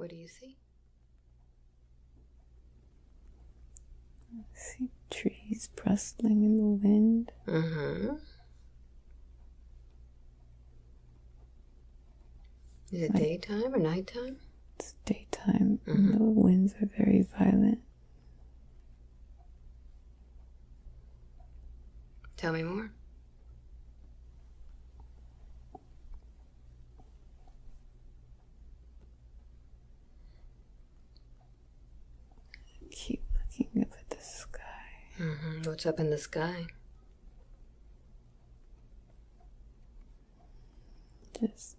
What do you see? I see trees rustling in the wind. Is it daytime or nighttime? It's daytime, and the winds are very violent. Tell me more. Keep looking up at the sky. What's up in the sky? Just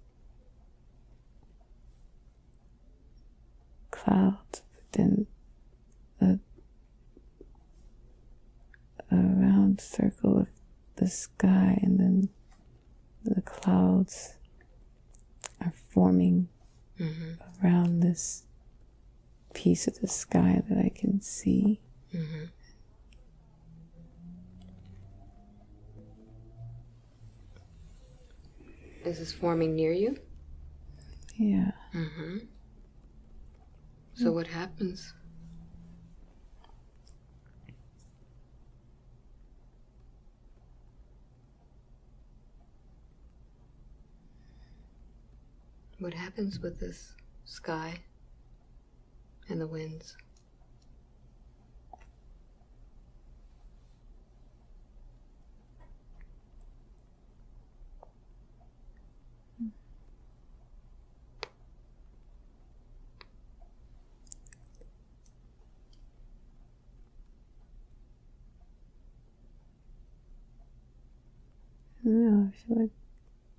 clouds within a round circle of the sky, and then the clouds are forming around this piece of the sky that I can see. Is this forming near you? Yeah. So what happens? What happens with this sky and the winds? No, I feel like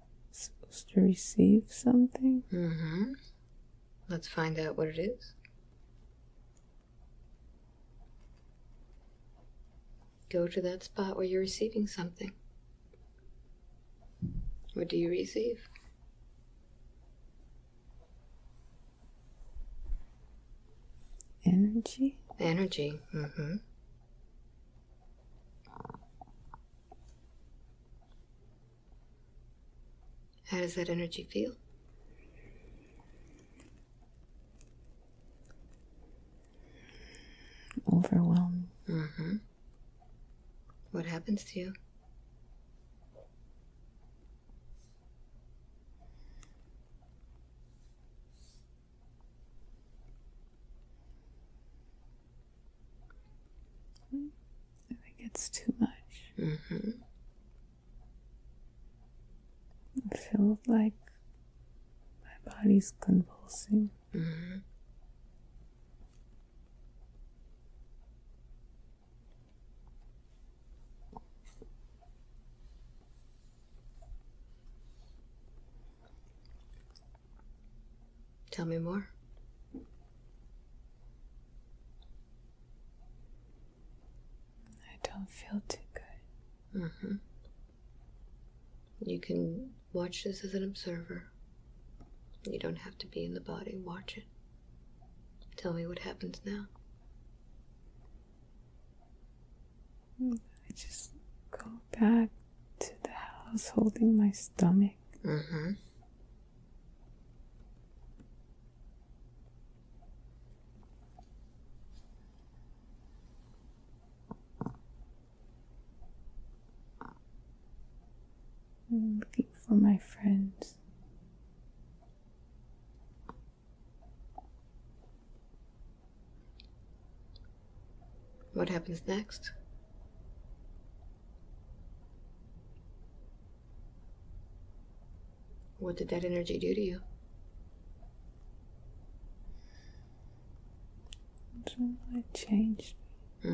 I'm supposed to receive something. Let's find out what it is. Go to that spot where you're receiving something. What do you receive? Energy. Energy. How does that energy feel? Overwhelming. What happens to you? I think it's too much. I feel like my body's convulsing. Tell me more. I don't feel too good. You can watch this as an observer. You don't have to be in the body. Watch it. Tell me what happens now. I just go back to the house holding my stomach. I'm looking for my friends. What happens next? What did that energy do to you? I don't know, it changed me.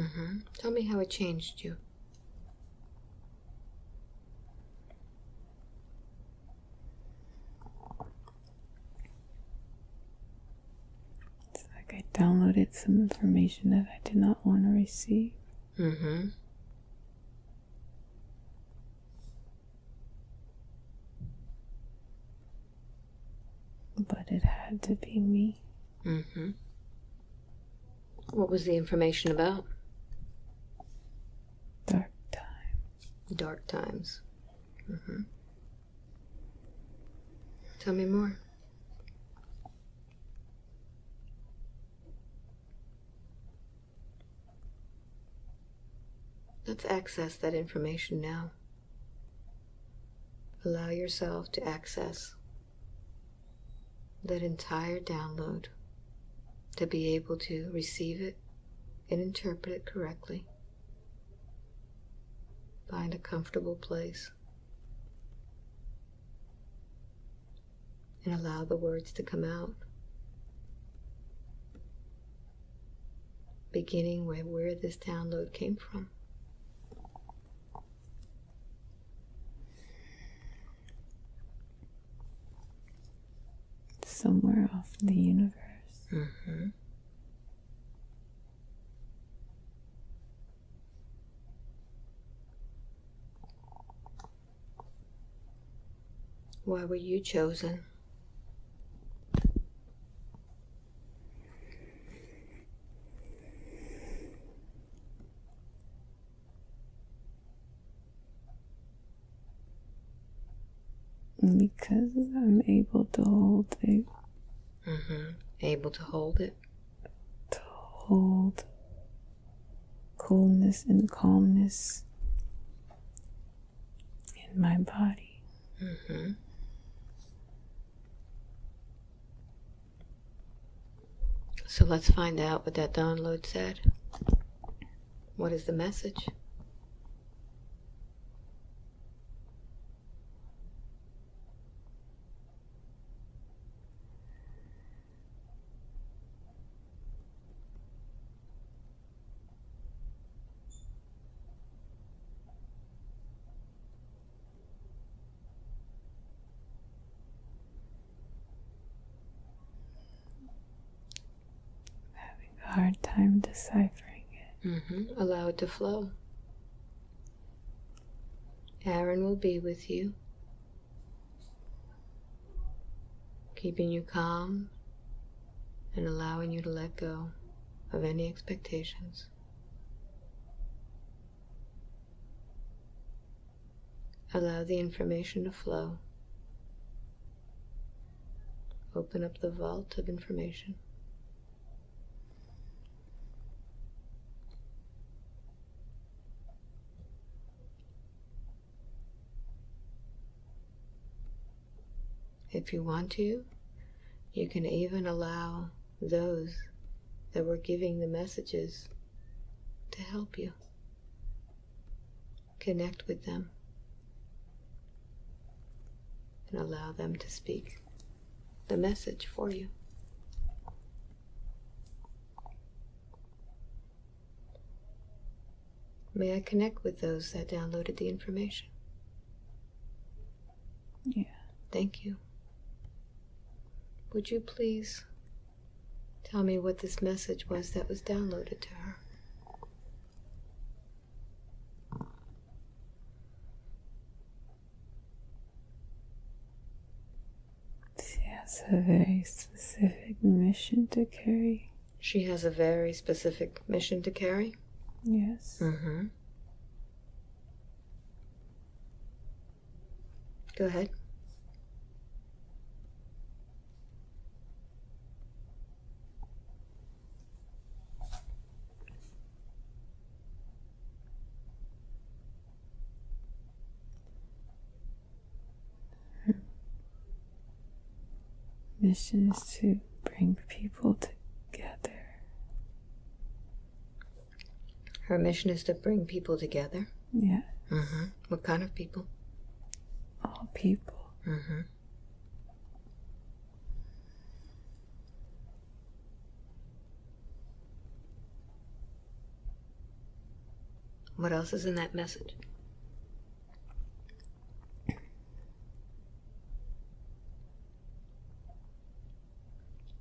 Tell me how it changed you. It's like I downloaded some information that I did not want to receive. But it had to be me. What was the information about? Dark times. Dark times. Tell me more. Let's access that information now. Allow yourself to access that entire download, to be able to receive it and interpret it correctly. Find a comfortable place and allow the words to come out, beginning with where this download came from. Somewhere off in the universe. Mm-hmm. Why were you chosen? Because I'm able to hold it. Mm-hmm. Able to hold it. To hold coolness and calmness in my body. Mm-hmm. So let's find out what that download said. What is the message? A hard time deciphering it. Mm-hmm. Allow it to flow. Aaron will be with you, keeping you calm and allowing you to let go of any expectations. Allow the information to flow. Open up the vault of information. If you want to, you can even allow those that were giving the messages to help you. Connect with them and allow them to speak the message for you. May I connect with those that downloaded the information? Yeah. Thank you. Would you please tell me what this message was that was downloaded to her? She has a very specific mission to carry. She has a very specific mission to carry? Yes. Mm-hmm. Go ahead. Mission is to bring people together. Her mission is to bring people together? Yeah. Mm-hmm. What kind of people? All people. Mm-hmm. What else is in that message?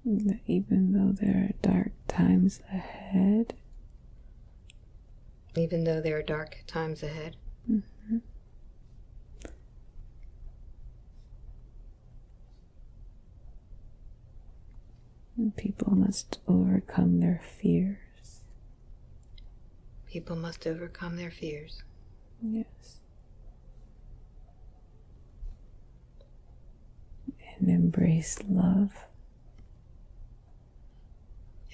That even though there are dark times ahead. Even though there are dark times ahead? Mm-hmm. And people must overcome their fears. People must overcome their fears. Yes. And embrace love.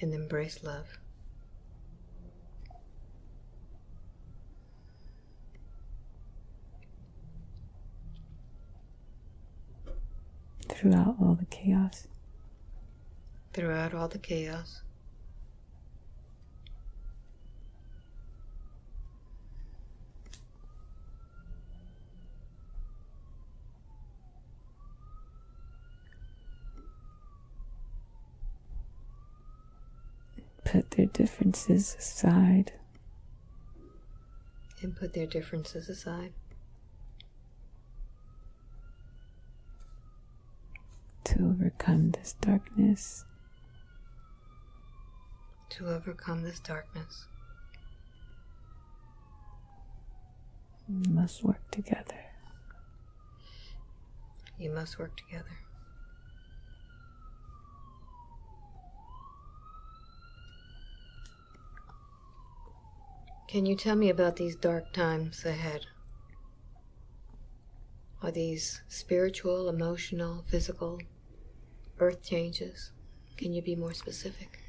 And embrace love. throughout all the chaos. Throughout all the chaos. Put their differences aside. And put their differences aside. To overcome this darkness. To overcome this darkness. We must work together. You must work together. Can you tell me about these dark times ahead? Are these spiritual, emotional, physical, earth changes? Can you be more specific?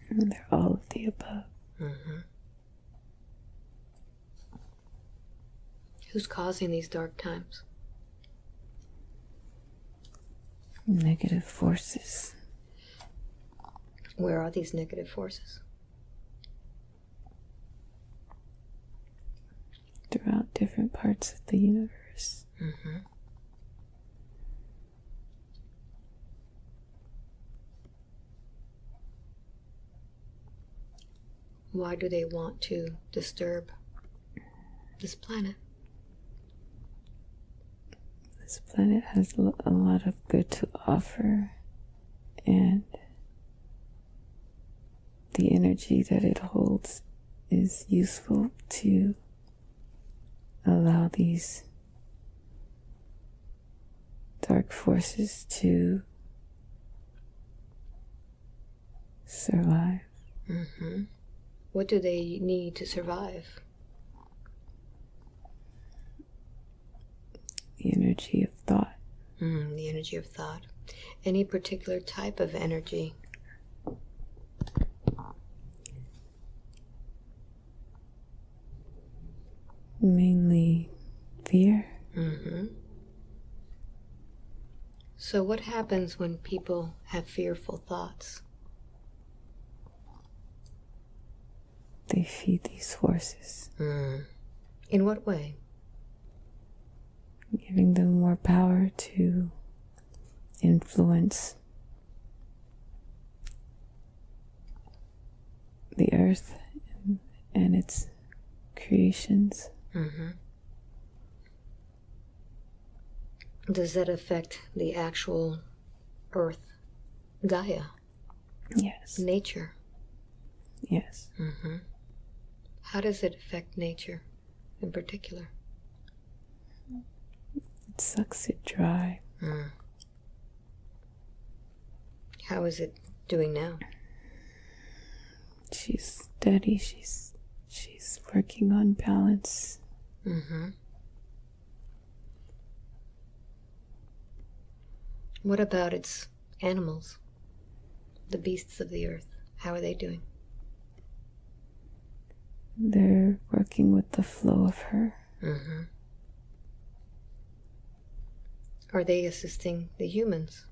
They're all of the above. Mm-hmm. Who's causing these dark times? Negative forces. Where are these negative forces? Throughout different parts of the universe. Mm-hmm. Why do they want to disturb this planet? This planet has a lot of good to offer, and the energy that it holds is useful to allow these dark forces to survive. Mm-hmm. What do they need to survive? The energy of thought. The energy of thought. Any particular type of energy? Mainly fear. Mm-hmm. So what happens when people have fearful thoughts? They feed these forces. In what way? Giving them more power to influence the earth and its creations. Mm-hmm. Does that affect the actual earth, Gaia? Yes. Nature? Yes. Mm-hmm. How does it affect nature in particular? It sucks it dry. How is it doing now? She's steady. She's working on balance. Mm-hmm. What about its animals? The beasts of the earth. How are they doing? They're working with the flow of her. Mm-hmm. Are they assisting the humans?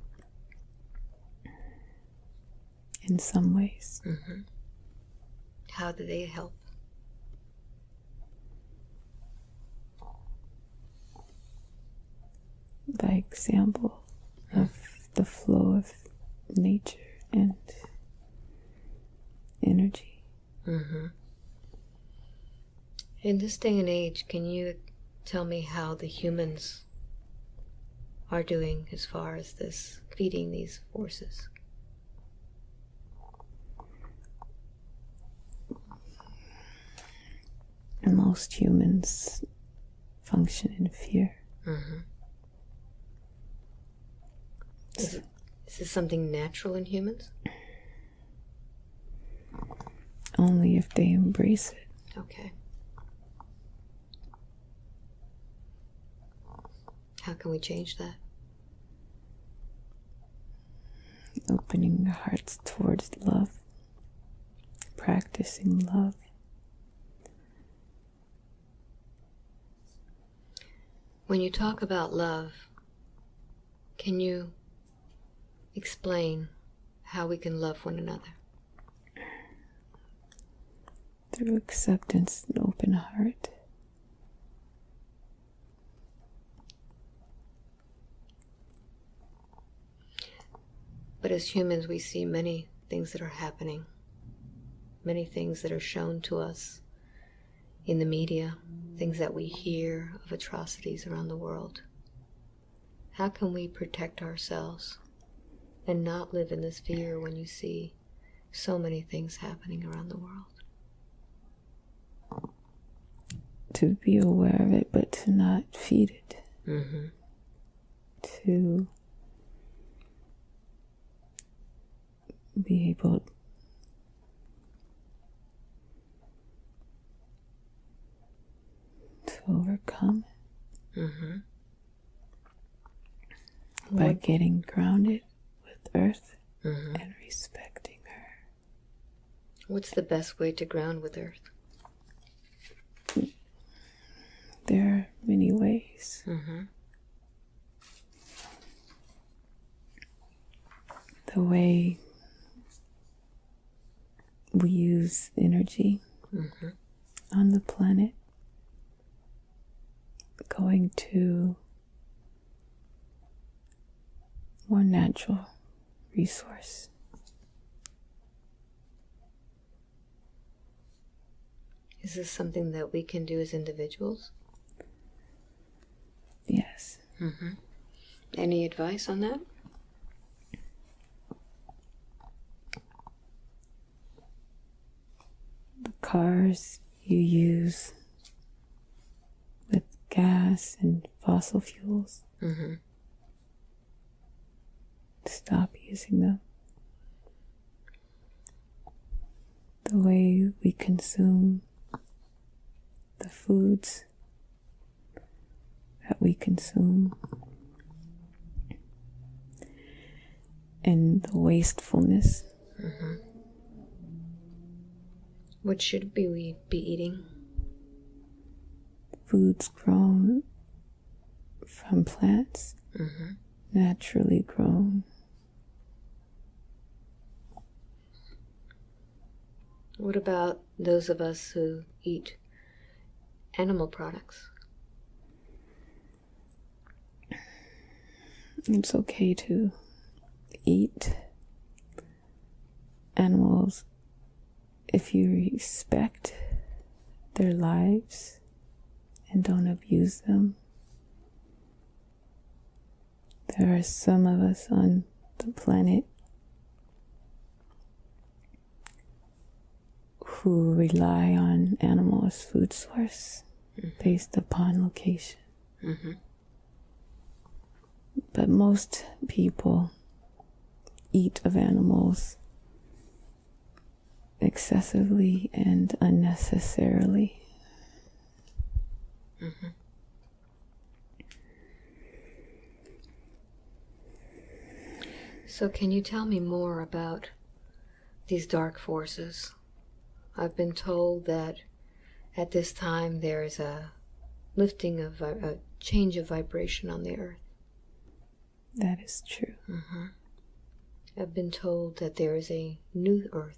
In some ways. Mm-hmm. How do they help? By example of the flow of nature and energy. Mm-hmm. In this day and age, can you tell me how the humans are doing as far as this, feeding these forces? Most humans function in fear. Mm-hmm. Is this something natural in humans? Only if they embrace it. Okay. How can we change that? Opening our hearts towards love. Practicing love. When you talk about love, Can you explain how we can love one another? Through acceptance and open heart. But as humans, we see many things that are happening, many things that are shown to us in the media, things that we hear of atrocities around the world. How can we protect ourselves and not live in this fear when you see so many things happening around the world? To be aware of it, but to not feed it. Mm-hmm. To be able to overcome it. Mm-hmm. By getting grounded with earth mm-hmm. and respecting her. What's the best way to ground with earth? There are many ways. Mm-hmm. The way we use energy mm-hmm. on the planet, going to more natural resource. Is this something that we can do as individuals? Yes. Mm-hmm. Any advice on that? The cars you use with gas and fossil fuels, mm-hmm. stop using them. The way we consume the foods that we consume, and the wastefulness. Mm-hmm. What should we be eating? Foods grown from plants, mm-hmm. naturally grown. What about those of us who eat animal products? It's okay to eat animals if you respect their lives and don't abuse them. There are some of us on the planet who rely on animal as food source mm-hmm. based upon location. Mm-hmm. But most people eat of animals excessively and unnecessarily. Mm-hmm. So can you tell me more about these dark forces? I've been told that at this time there is a lifting of a change of vibration on the earth. That is true. Mm-hmm. I've been told that there is a new earth.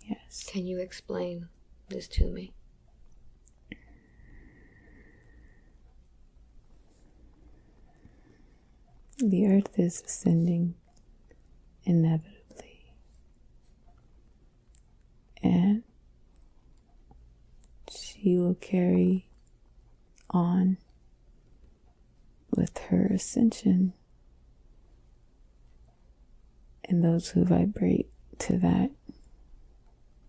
Yes. Can you explain this to me? The earth is ascending inevitably. And she will carry on with her ascension. And those who vibrate to that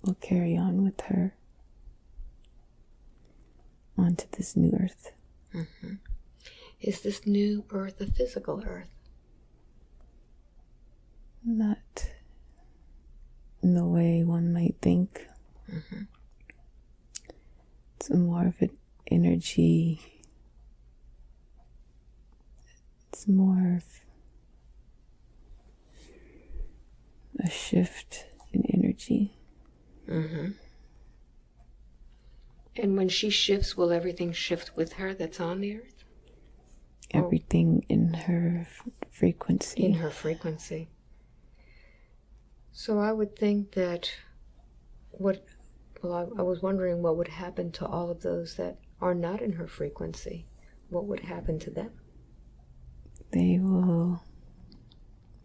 will carry on with her onto this new earth. Mm-hmm. Is this new earth a physical earth? Not in the way one might think. Mm-hmm. It's more of an energy. It's more of a shift in energy. Mm-hmm. And when she shifts, will everything shift with her that's on the earth? everything in her frequency. In her frequency. So I would think that I was wondering what would happen to all of those that are not in her frequency. What would happen to them? They will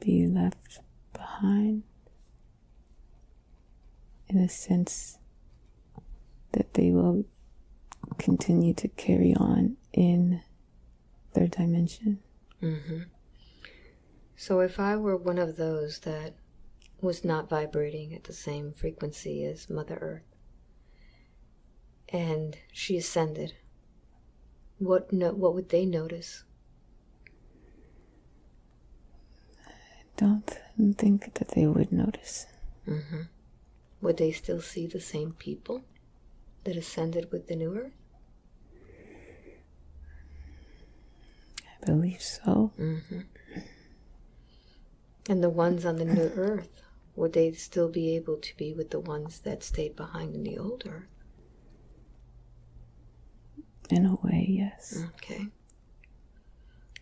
be left behind in a sense that they will continue to carry on in their dimension. Mm-hmm. So if I were one of those that was not vibrating at the same frequency as Mother Earth, and she ascended, what would they notice? I don't think that they would notice. Mm-hmm. Would they still see the same people that ascended with the new Earth? I believe so. Mm-hmm. And the ones on the new Earth, would they still be able to be with the ones that stayed behind in the old Earth? In a way, yes. Okay.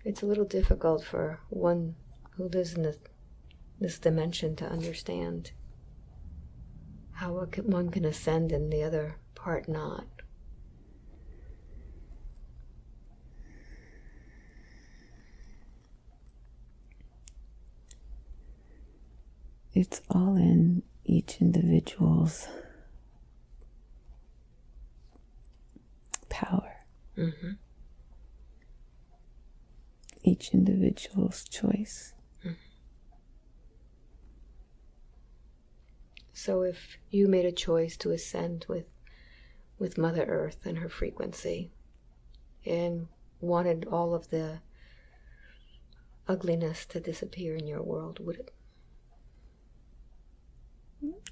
It's a little difficult for one who lives in this dimension to understand how one can ascend and the other part not. It's all in each individual's power. Mm-hmm. Each individual's choice. Mm-hmm. So if you made a choice to ascend with Mother Earth and her frequency and wanted all of the ugliness to disappear in your world, would it?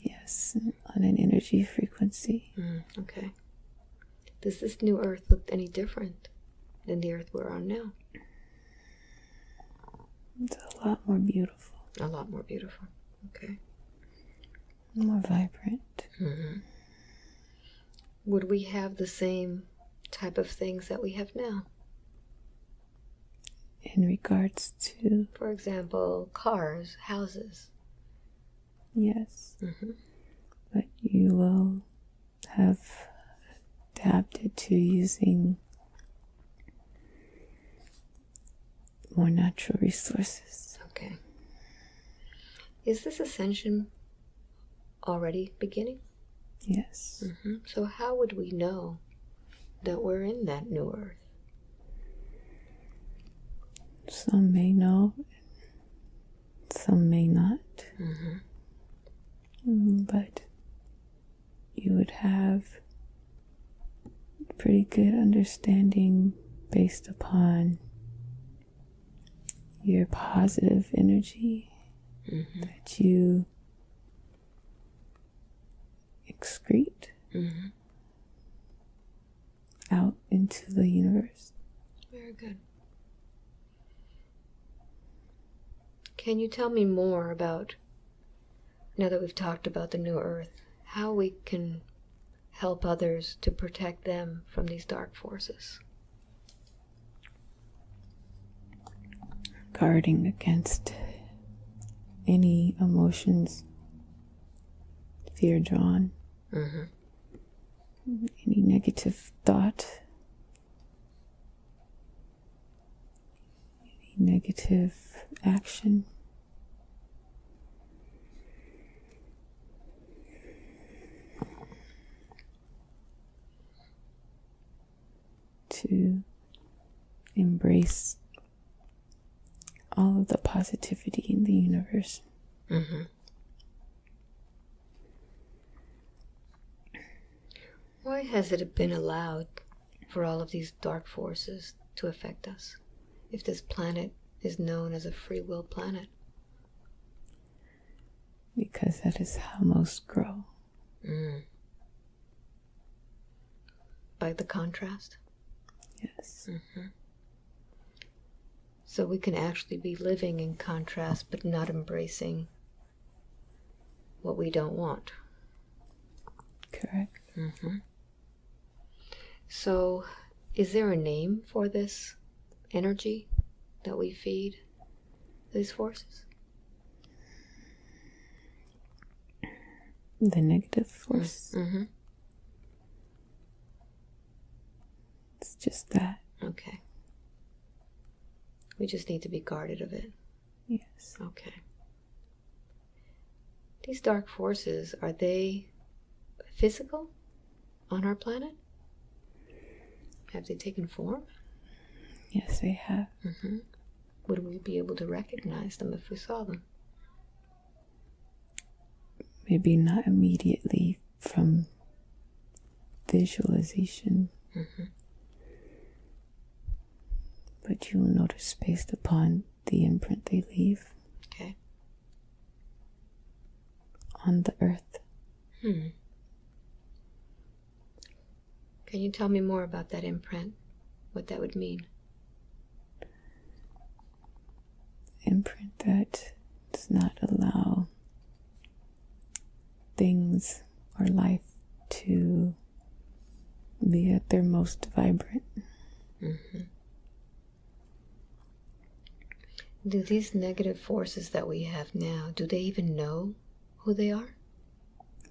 Yes, on an energy frequency. Okay. Does this new Earth look any different than the Earth we're on now? It's a lot more beautiful. A lot more beautiful. Okay. More vibrant. Mm-hmm. Would we have the same type of things that we have now? In regards to? For example, cars, houses. Yes. Mm-hmm. But you will have adapted to using more natural resources. Okay. Is this ascension already beginning? Yes. Mm-hmm. So how would we know that we're in that new Earth? Some may know, some may not. Mm-hmm. But you would have a pretty good understanding based upon your positive energy that you excrete out into the universe. Very good. Can you tell me more about, now that we've talked about the new Earth, how we can help others to protect them from these dark forces? Guarding against any emotions, fear drawn, any negative thought, any negative action. To embrace all of the positivity in the universe. Why has it been allowed for all of these dark forces to affect us, if this planet is known as a free will planet? Because that is how most grow. By the contrast? Yes. So we can actually be living in contrast, but not embracing what we don't want. Correct. So, is there a name for this energy that we feed these forces? The negative force? Mm-hmm. It's just that. Okay. We just need to be guarded of it. Yes. Okay. These dark forces, are they physical on our planet? Have they taken form? Yes, they have. Mm-hmm. Would we be able to recognize them if we saw them? Maybe not immediately from visualization. Mm-hmm. But you will notice based upon the imprint they leave. Okay. On the earth. Can you tell me more about that imprint? What that would mean? Imprint that does not allow things or life to be at their most vibrant. Mm-hmm. Do these negative forces that we have now, do they even know who they are?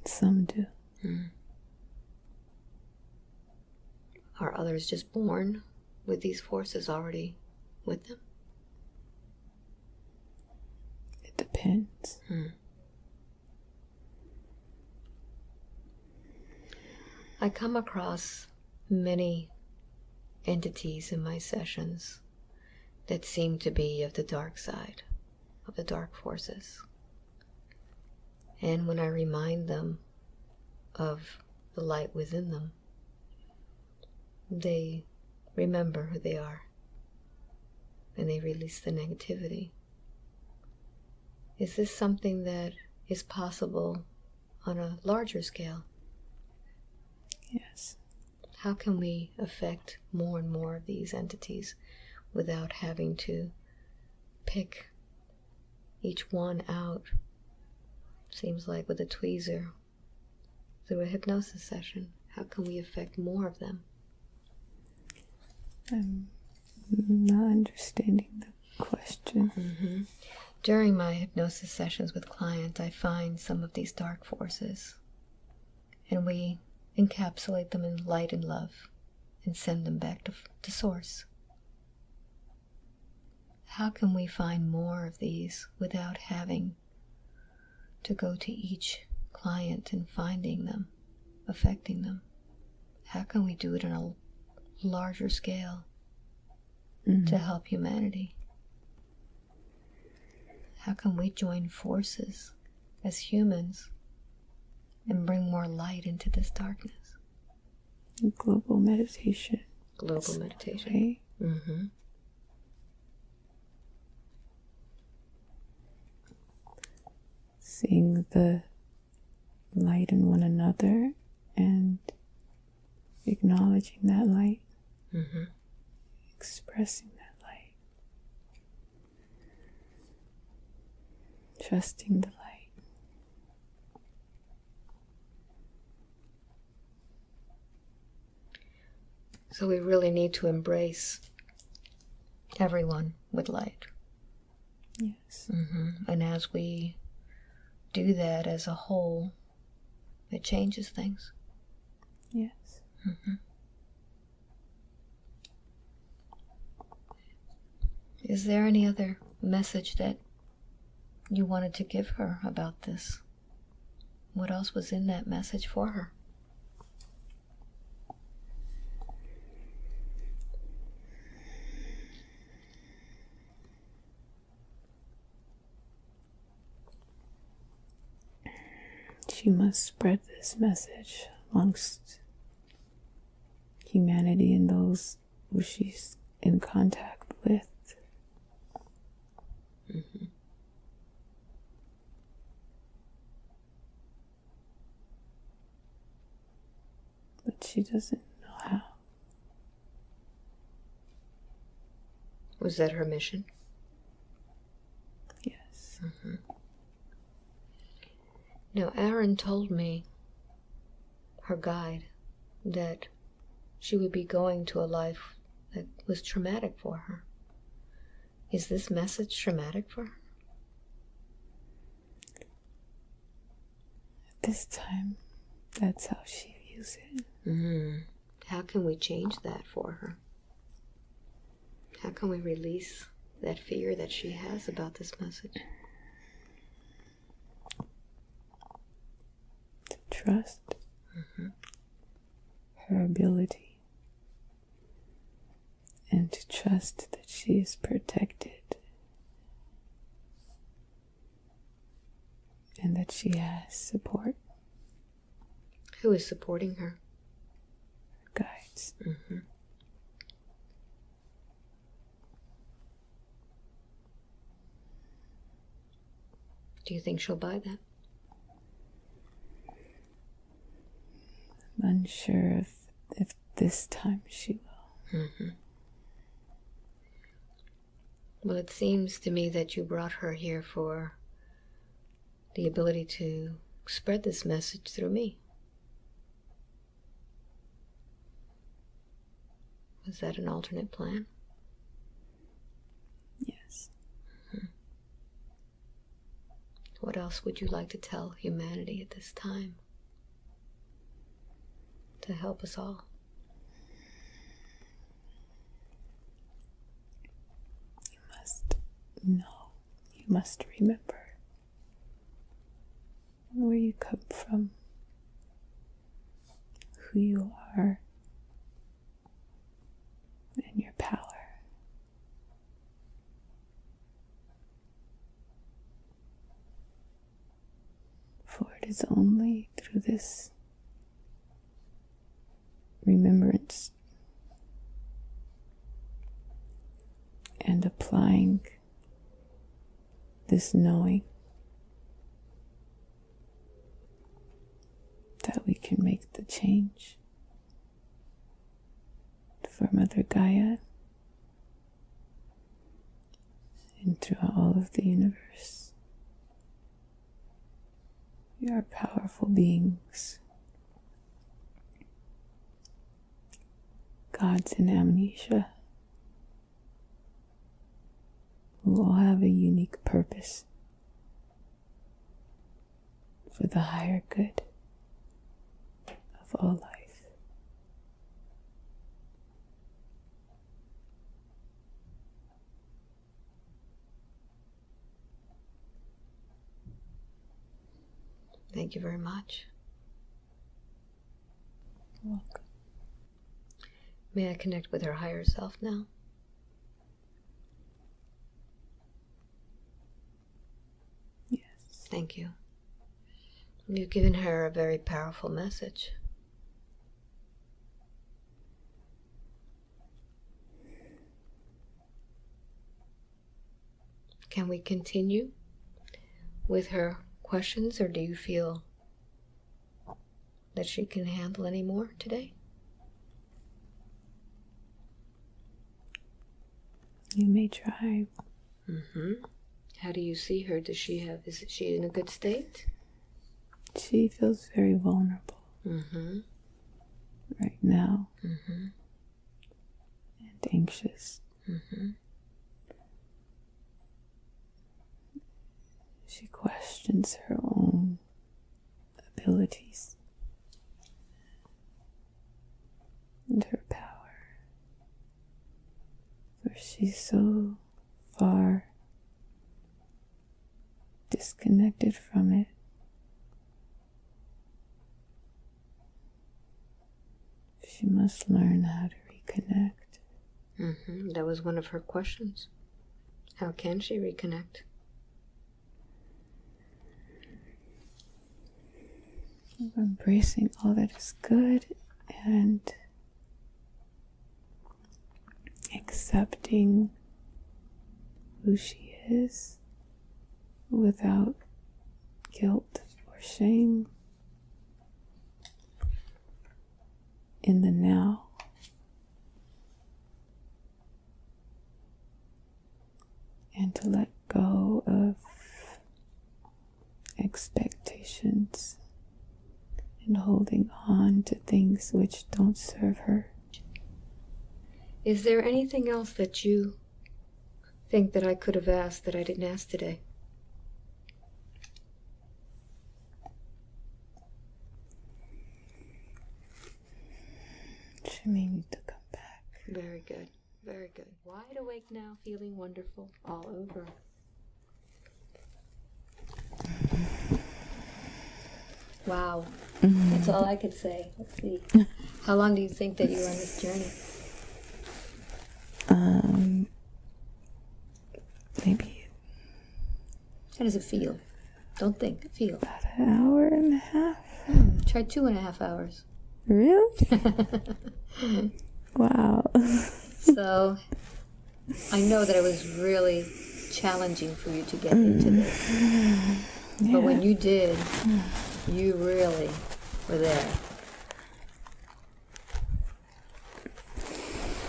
Some do. Are others just born with these forces already with them? It depends. I come across many entities in my sessions that seem to be of the dark side, of the dark forces. And when I remind them of the light within them, they remember who they are and they release the negativity. Is this something that is possible on a larger scale? Yes. How can we affect more and more of these entities without having to pick each one out, seems like with a tweezer, through a hypnosis session? How can we affect more of them? I'm not understanding the question. During my hypnosis sessions with clients, I find some of these dark forces, and we encapsulate them in light and love and send them back to source. How can we find more of these without having to go to each client and finding them, affecting them? How can we do it on a larger scale to help humanity? How can we join forces as humans and bring more light into this darkness? Global meditation. Global meditation. Right? Seeing the light in one another and acknowledging that light. Expressing that light. Trusting the light. So we really need to embrace everyone with light. Yes. And as we do that as a whole, it changes things. Yes. Is there any other message that you wanted to give her about this? What else was in that message for her? She must spread this message amongst humanity and those who she's in contact with. But she doesn't know how. Was that her mission? Yes. Now, Aaron told me, her guide, that she would be going to a life that was traumatic for her. Is this message traumatic for her? At this time, that's how she views it. How can we change that for her? How can we release that fear that she has about this message? To trust her ability, and to trust that she is protected and that she has support. Who is supporting her? Her guides. Do you think she'll buy that? I'm unsure if this time she will. Well, it seems to me that you brought her here for the ability to spread this message through me. Was that an alternate plan? Yes. What else would you like to tell humanity at this time to help us all? You must know, you must remember where you come from, who you are, and your power. For it is only through this remembrance and applying this knowing that we can make the change for Mother Gaia and throughout all of the universe. We are powerful beings, gods in amnesia, who all have a unique purpose for the higher good of all life. Thank you very much. You're welcome. May I connect with her higher self now? Yes. Thank you. You've given her a very powerful message. Can we continue with her questions, or do you feel that she can handle any more today? You may try. How do you see her? Is she in a good state? She feels very vulnerable right now and anxious. She questions her own abilities and her power, for she's so far disconnected from it. She must learn how to reconnect. That was one of her questions. How can she reconnect? Embracing all that is good and accepting who she is without guilt or shame in the now. And to let go of expectations and holding on to things which don't serve her. Is there anything else that you think that I could have asked that I didn't ask today? She may need to come back. Very good. Very good. Wide awake now, feeling wonderful all over. Wow. That's all I could say. Let's see. How long do you think that you were on this journey? Maybe. How does it feel? Don't think. Feel. About an hour and a half. Try 2.5 hours. Really? Wow. So, I know that it was really challenging for you to get into this. Yeah. But when you did, you really were there.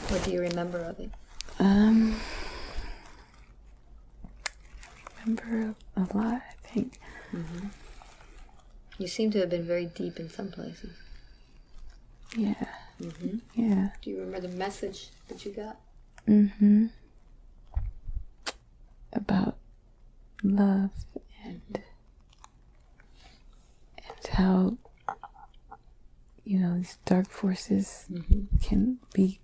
What do you remember of it? Remember a lot, I think. Mm-hmm. You seem to have been very deep in some places. Yeah. Mm-hmm. Yeah. Do you remember the message that you got? Mm-hmm. About love and how, you know, these dark forces can be,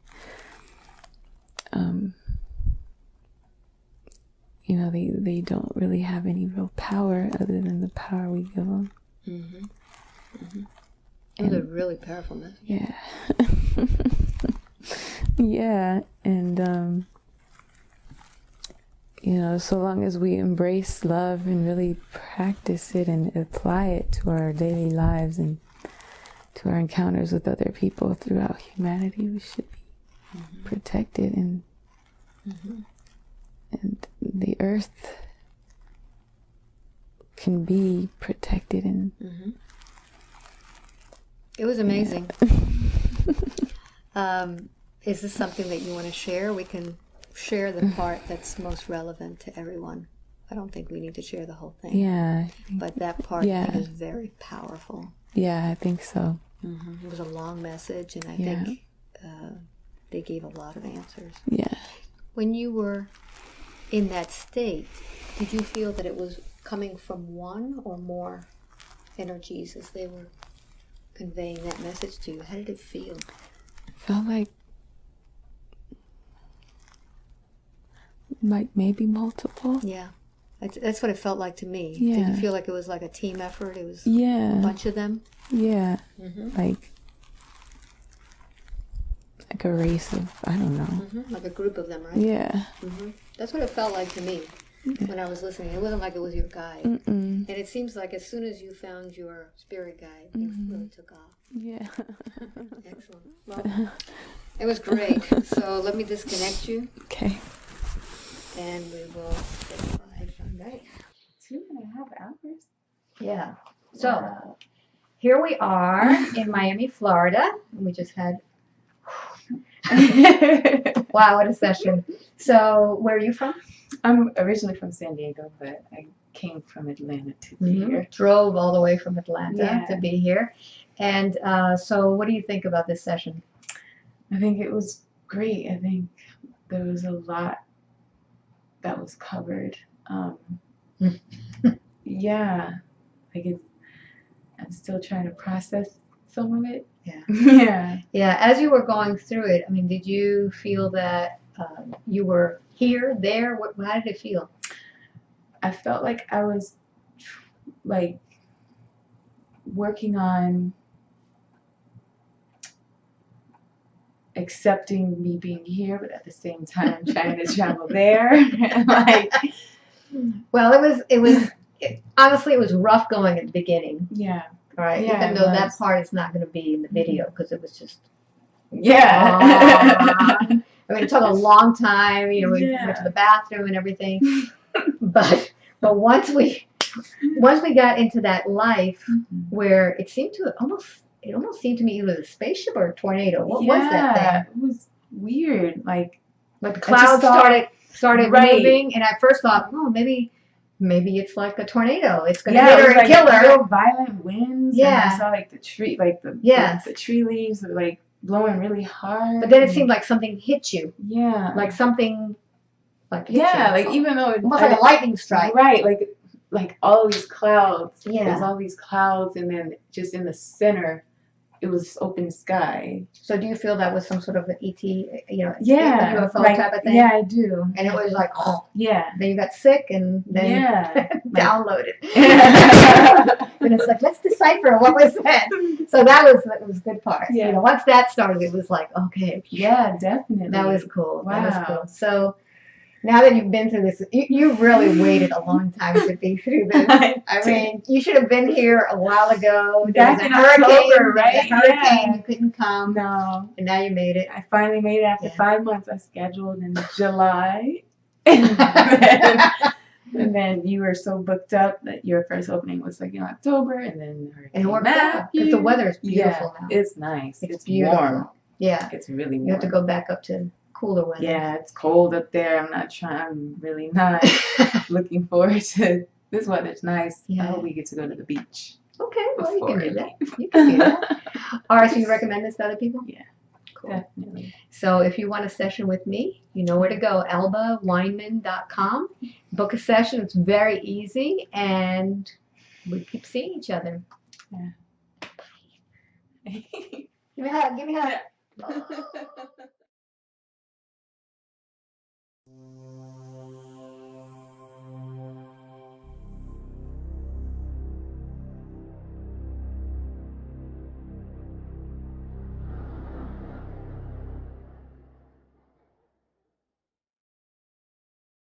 you know, they don't really have any real power other than the power we give them. Mm-hmm. Mm-hmm. It was a really powerful message. Yeah. Yeah, and you know, so long as we embrace love and really practice it and apply it to our daily lives and to our encounters with other people throughout humanity, we should be protected, and the earth can be protected, and it was amazing. Is this something that you want to share? We can share the part that's most relevant to everyone. I don't think we need to share the whole thing. Yeah. But that part I think is very powerful. Yeah, I think so. It was a long message, and I think they gave a lot of answers. Yeah. When you were in that state, did you feel that it was coming from one or more energies as they were conveying that message to you? How did it feel? Felt like maybe multiple. Yeah, that's what it felt like to me. Yeah. Did you feel like it was like a team effort? It was a bunch of them? Yeah. Like a race of, I don't know. Like a group of them, right? Yeah. That's what it felt like to me when I was listening. It wasn't like it was your guide. And it seems like as soon as you found your spirit guide, things really took off. Yeah. Excellent. Well, it was great. So let me disconnect you. Okay. And we will get started. Right. 2.5 hours? Yeah. So here we are in Miami, Florida. We just had wow, what a session. So where are you from? I'm originally from San Diego, but I came from Atlanta to be here. Drove all the way from Atlanta to be here. And so what do you think about this session? I think it was great. I think there was a lot that was covered. Yeah, like I'm still trying to process some of it. Yeah. As you were going through it, I mean, did you feel that you were here, there? How did it feel? I felt like I was like working on accepting me being here, but at the same time trying to travel there. Like, well, honestly, it was rough going at the beginning. Yeah. Right. Yeah, even though that part is not going to be in the video because it was just. Yeah. I mean, it took a long time. You know, we went to the bathroom and everything. But once we got into that life where it almost seemed to me it was a spaceship or a tornado. What was that thing? It was weird. Like the clouds started moving, and I first thought, oh, maybe it's like a tornado. It's going to hit her and kill her. Real violent winds. Yeah. And I saw like the tree, like the tree leaves were like blowing really hard. But then it seemed like something hit you. Yeah. Like something Like yeah, like even though it, almost like a lightning strike. Right, like all these clouds. Yeah. There's all these clouds, and then just in the center, it was open sky. So do you feel that was some sort of an ET, Yeah, UFO like, type of thing? Yeah, I do. And it was like, oh. Yeah. Then you got sick and then downloaded. And it's like, let's decipher what was said. So that was a good part. Yeah. You know, once that started, it was like, okay. Yeah, definitely. That was cool. Wow. That was cool. So now that you've been through this, you really waited a long time to be through this. I mean, you should have been here a while ago. Back in October, right? There was a hurricane, you couldn't come. No. And now you made it. I finally made it after 5 months. I scheduled in July. And then you were so booked up that your first opening was like in October, and then and it worked out because the weather is beautiful now. It's nice. It's beautiful. Warm. Yeah. It's really warm. You have to go back up to cooler weather. Yeah, it's cold up there. I'm really not looking forward to this weather's nice. Yeah. I hope we get to go to the beach. Okay, well, you can do that. You can do that. All right, so you recommend this to other people? Yeah. Cool. Definitely. So if you want a session with me, you know where to go, albaweinman.com. Book a session. It's very easy, and we keep seeing each other. Yeah. Give me a hug. Give me a hug.